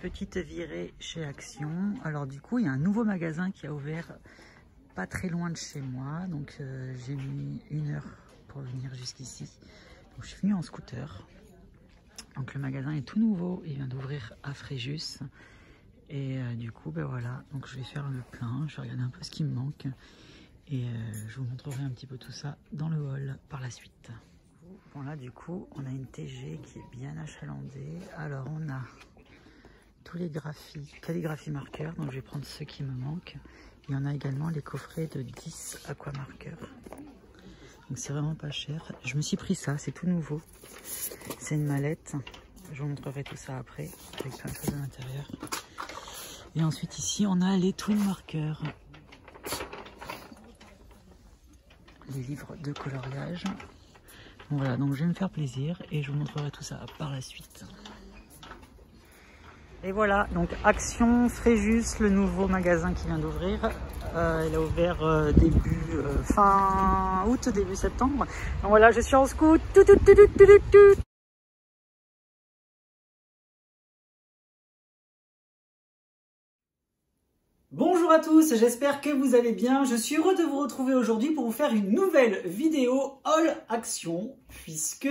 Petite virée chez Action. Alors du coup, il y a un nouveau magasin qui a ouvert pas très loin de chez moi. Donc j'ai mis 1 heure pour venir jusqu'ici. Donc je suis venue en scooter. Donc le magasin est tout nouveau. Il vient d'ouvrir à Fréjus. Et du coup, ben voilà. Donc je vais faire le plein. Je vais regarder un peu ce qui me manque. Et je vous montrerai un petit peu tout ça dans le hall par la suite. Bon là, du coup, on a une TG qui est bien achalandée. Alors on a tous les calligraphies marqueurs, donc je vais prendre ceux qui me manquent. Il y en a également les coffrets de 10 aqua marqueurs, donc c'est vraiment pas cher. Je me suis pris ça, c'est tout nouveau, c'est une mallette, je vous montrerai tout ça après avec plein de choses à l'intérieur. Et ensuite ici on a les twin marqueurs, les livres de coloriage. Bon, voilà, donc je vais me faire plaisir et je vous montrerai tout ça par la suite. Et voilà, donc Action Fréjus, le nouveau magasin qui vient d'ouvrir. Il a ouvert fin août, début septembre. Donc voilà, je suis en scoot. Bonjour à tous, j'espère que vous allez bien. Je suis heureux de vous retrouver aujourd'hui pour vous faire une nouvelle vidéo haul Action, puisque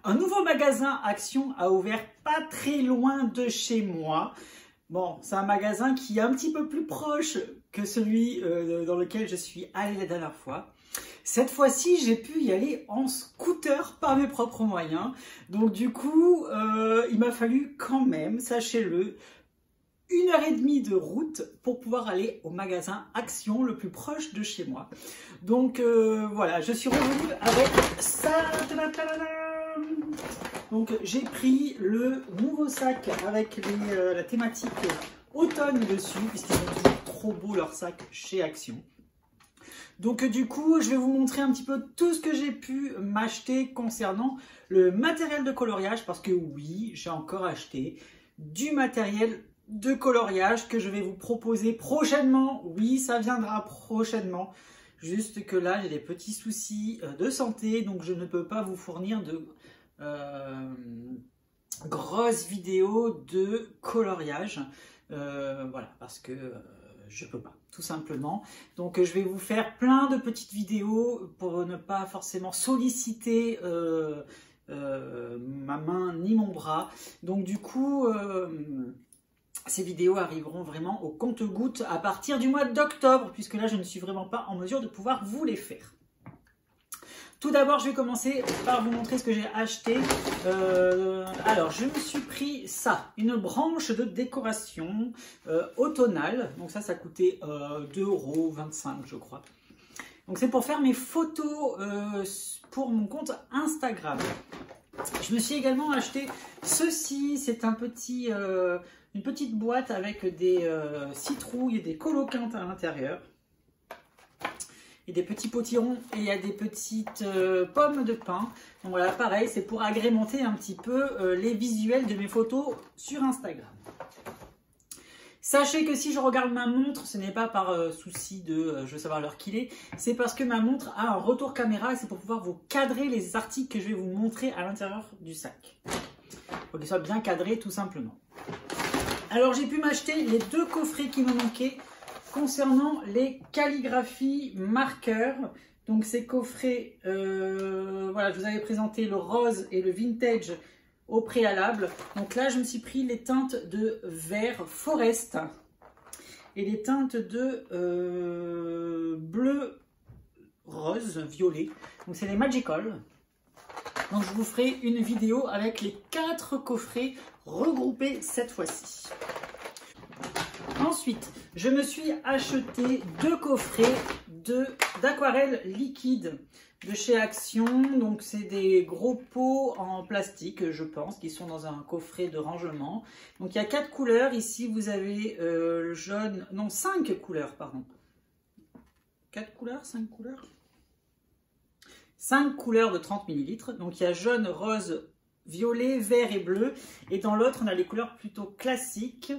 un nouveau magasin Action a ouvert pas très loin de chez moi. Bon, c'est un magasin qui est un petit peu plus proche que celui dans lequel je suis allée la dernière fois. Cette fois-ci, j'ai pu y aller en scooter par mes propres moyens. Donc du coup, il m'a fallu quand même, sachez-le, 1h30 de route pour pouvoir aller au magasin Action le plus proche de chez moi. Donc voilà, je suis revenue avec ça. Donc j'ai pris le nouveau sac avec la thématique automne dessus, puisqu'ils sont toujours trop beaux leurs sacs chez Action. Donc du coup, je vais vous montrer un petit peu tout ce que j'ai pu m'acheter concernant le matériel de coloriage, parce que oui, j'ai encore acheté du matériel de coloriage que je vais vous proposer prochainement. Oui, ça viendra prochainement. Juste que là, j'ai des petits soucis de santé, donc je ne peux pas vous fournir de grosses vidéos de coloriage. Voilà, parce que je peux pas, tout simplement. Donc je vais vous faire plein de petites vidéos pour ne pas forcément solliciter ma main ni mon bras. Donc du coup... ces vidéos arriveront vraiment au compte-gouttes à partir du mois d'octobre, puisque là, je ne suis vraiment pas en mesure de pouvoir vous les faire. Tout d'abord, je vais commencer par vous montrer ce que j'ai acheté. Alors, je me suis pris ça, une branche de décoration automnale. Donc ça coûtait 2,25 € je crois. Donc c'est pour faire mes photos pour mon compte Instagram. Je me suis également acheté ceci, c'est un petit... une petite boîte avec des citrouilles et des coloquintes à l'intérieur. Et des petits potirons et il y a des petites pommes de pin. Donc voilà, pareil, c'est pour agrémenter un petit peu les visuels de mes photos sur Instagram. Sachez que si je regarde ma montre, ce n'est pas par souci de je veux savoir l'heure qu'il est, c'est parce que ma montre a un retour caméra et c'est pour pouvoir vous cadrer les articles que je vais vous montrer à l'intérieur du sac. Pour qu'ils soient bien cadrés tout simplement. Alors j'ai pu m'acheter les 2 coffrets qui me manquaient concernant les calligraphies marqueurs. Donc ces coffrets, voilà, je vous avais présenté le rose et le vintage au préalable. Donc là je me suis pris les teintes de vert forest et les teintes de bleu rose violet. Donc c'est les Magical. Donc je vous ferai une vidéo avec les 4 coffrets regroupés cette fois-ci. Ensuite, je me suis acheté 2 coffrets d'aquarelle liquide de chez Action. Donc c'est des gros pots en plastique, je pense, qui sont dans un coffret de rangement. Donc il y a 4 couleurs. Ici vous avez le jaune, non 5 couleurs, pardon. 4 couleurs, 5 couleurs 5 couleurs de 30 ml. Donc il y a jaune, rose, violet, vert et bleu. Et dans l'autre, on a les couleurs plutôt classiques.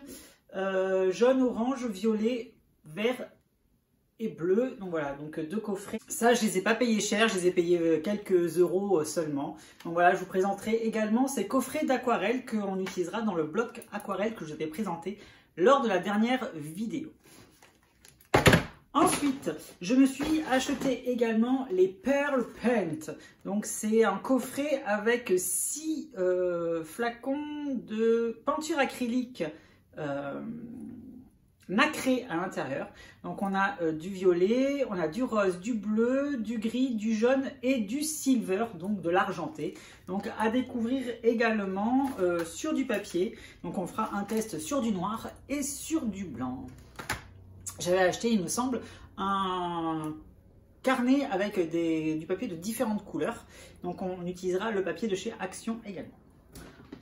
Jaune, orange, violet, vert et bleu. Donc voilà, donc 2 coffrets. Ça, je les ai pas payés cher, je les ai payés quelques euros seulement. Donc voilà, je vous présenterai également ces coffrets d'aquarelle qu'on utilisera dans le bloc aquarelle que je vais présenter lors de la dernière vidéo. Ensuite, je me suis acheté également les Pearl Paint. Donc c'est un coffret avec 6 flacons de peinture acrylique nacré à l'intérieur. Donc on a du violet, on a du rose, du bleu, du gris, du jaune et du silver, donc de l'argenté. Donc à découvrir également sur du papier. Donc on fera un test sur du noir et sur du blanc. J'avais acheté, il me semble, un carnet avec du papier de différentes couleurs. Donc on utilisera le papier de chez Action également.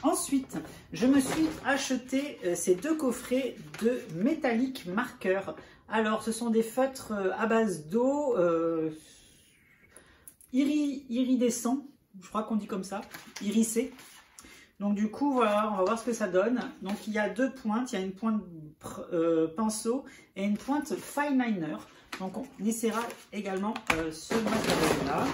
Ensuite, je me suis acheté ces 2 coffrets de Metallic Marker. Alors, ce sont des feutres à base d'eau iridescent, je crois qu'on dit comme ça, irisé. Donc du coup, voilà, on va voir ce que ça donne. Donc il y a 2 pointes, il y a une pointe pinceau et une pointe fine liner. Donc on essaiera également ce matériel-là.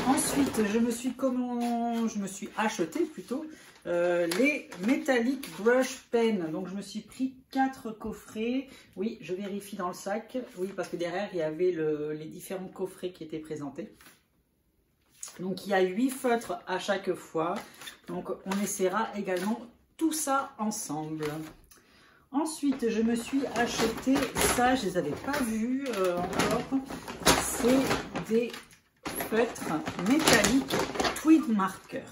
Ensuite, je me suis acheté plutôt les Metallic Brush Pen. Donc je me suis pris 4 coffrets. Oui, je vérifie dans le sac. Oui, parce que derrière, il y avait les différents coffrets qui étaient présentés. Donc il y a 8 feutres à chaque fois. Donc on essaiera également tout ça ensemble. Ensuite, je me suis acheté ça, je ne les avais pas vus encore. C'est des feutres métalliques Tweed Marker.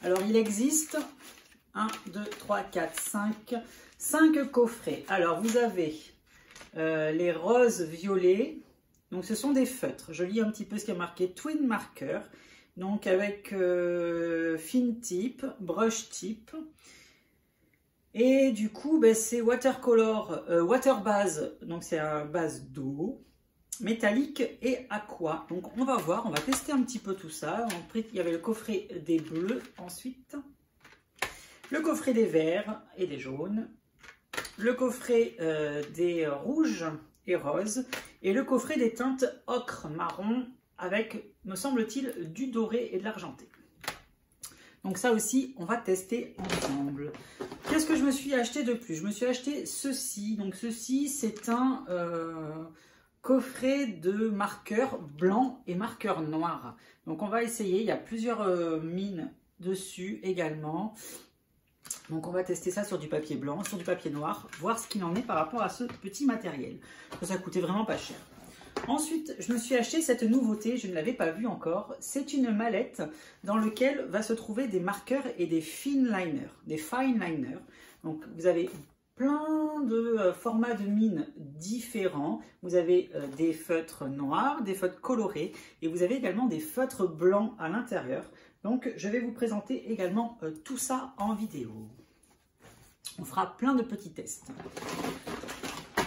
Alors il existe 1, 2, 3, 4, 5 coffrets. Alors vous avez les roses violets. Donc ce sont des feutres. Je lis un petit peu ce qui est marqué Tweed Marker. Donc avec fin tip, brush tip. Et du coup, ben, c'est watercolor, water base. Donc c'est un base d'eau, métallique et aqua. Donc on va voir, on va tester un petit peu tout ça. Ensuite, il y avait le coffret des bleus ensuite. Le coffret des verts et des jaunes. Le coffret des rouges et roses. Et le coffret des teintes ocre marron avec, me semble-t-il, du doré et de l'argenté. Donc ça aussi, on va tester ensemble. Qu'est-ce que je me suis acheté de plus? Je me suis acheté ceci. Donc ceci, c'est un coffret de marqueurs blancs et marqueurs noirs. Donc on va essayer. Il y a plusieurs mines dessus également. Donc on va tester ça sur du papier blanc, sur du papier noir, voir ce qu'il en est par rapport à ce petit matériel. Ça coûtait vraiment pas cher. Ensuite, je me suis acheté cette nouveauté, je ne l'avais pas vue encore. C'est une mallette dans laquelle va se trouver des marqueurs et des fine liners, des fine liners. Donc vous avez plein de formats de mine différents. Vous avez des feutres noirs, des feutres colorés et vous avez également des feutres blancs à l'intérieur. Donc je vais vous présenter également tout ça en vidéo. On fera plein de petits tests.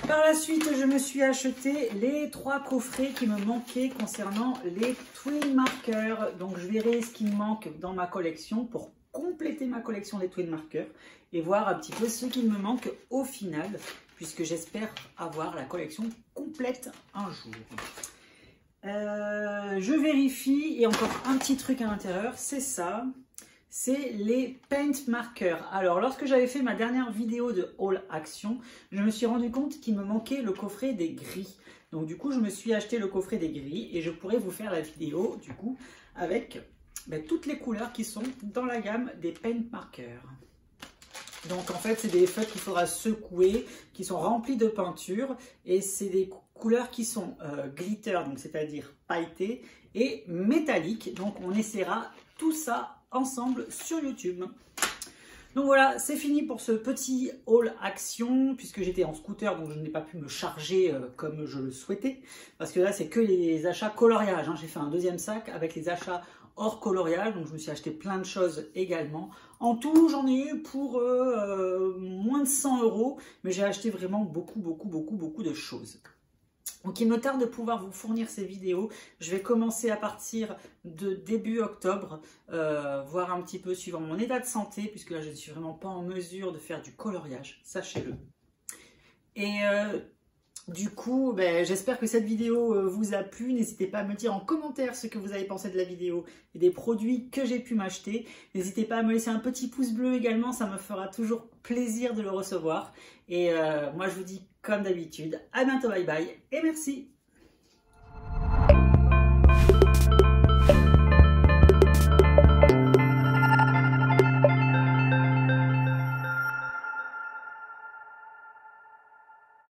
Par la suite, je me suis acheté les 3 coffrets qui me manquaient concernant les Tweed Markers. Donc je verrai ce qui me manque dans ma collection pour compléter ma collection des Tweed Markers et voir un petit peu ce qu'il me manque au final, puisque j'espère avoir la collection complète un jour. Je vérifie, et encore un petit truc à l'intérieur, c'est ça. C'est les Paint Markers. Alors, lorsque j'avais fait ma dernière vidéo de haul action, je me suis rendu compte qu'il me manquait le coffret des gris. Donc, du coup, je me suis acheté le coffret des gris et je pourrais vous faire la vidéo, du coup, avec toutes les couleurs qui sont dans la gamme des Paint Markers. Donc, en fait, c'est des feutres qu'il faudra secouer, qui sont remplis de peinture et c'est des couleurs qui sont glitter, donc c'est-à-dire pailletées, et métalliques. Donc, on essaiera tout ça ensemble sur YouTube. Donc voilà, c'est fini pour ce petit haul action, puisque j'étais en scooter, donc je n'ai pas pu me charger comme je le souhaitais, parce que là c'est que les achats coloriage, hein. J'ai fait un deuxième sac avec les achats hors coloriage, donc je me suis acheté plein de choses également. En tout, j'en ai eu pour moins de 100 €, mais j'ai acheté vraiment beaucoup de choses. Donc il me tarde de pouvoir vous fournir ces vidéos. Je vais commencer à partir de début octobre, voir un petit peu suivant mon état de santé, puisque là je ne suis vraiment pas en mesure de faire du coloriage, sachez-le. Et du coup, j'espère que cette vidéo vous a plu. N'hésitez pas à me dire en commentaire ce que vous avez pensé de la vidéo et des produits que j'ai pu m'acheter. N'hésitez pas à me laisser un petit pouce bleu également, ça me fera toujours plaisir de le recevoir. Et moi je vous dis comme d'habitude, à bientôt, bye bye et merci.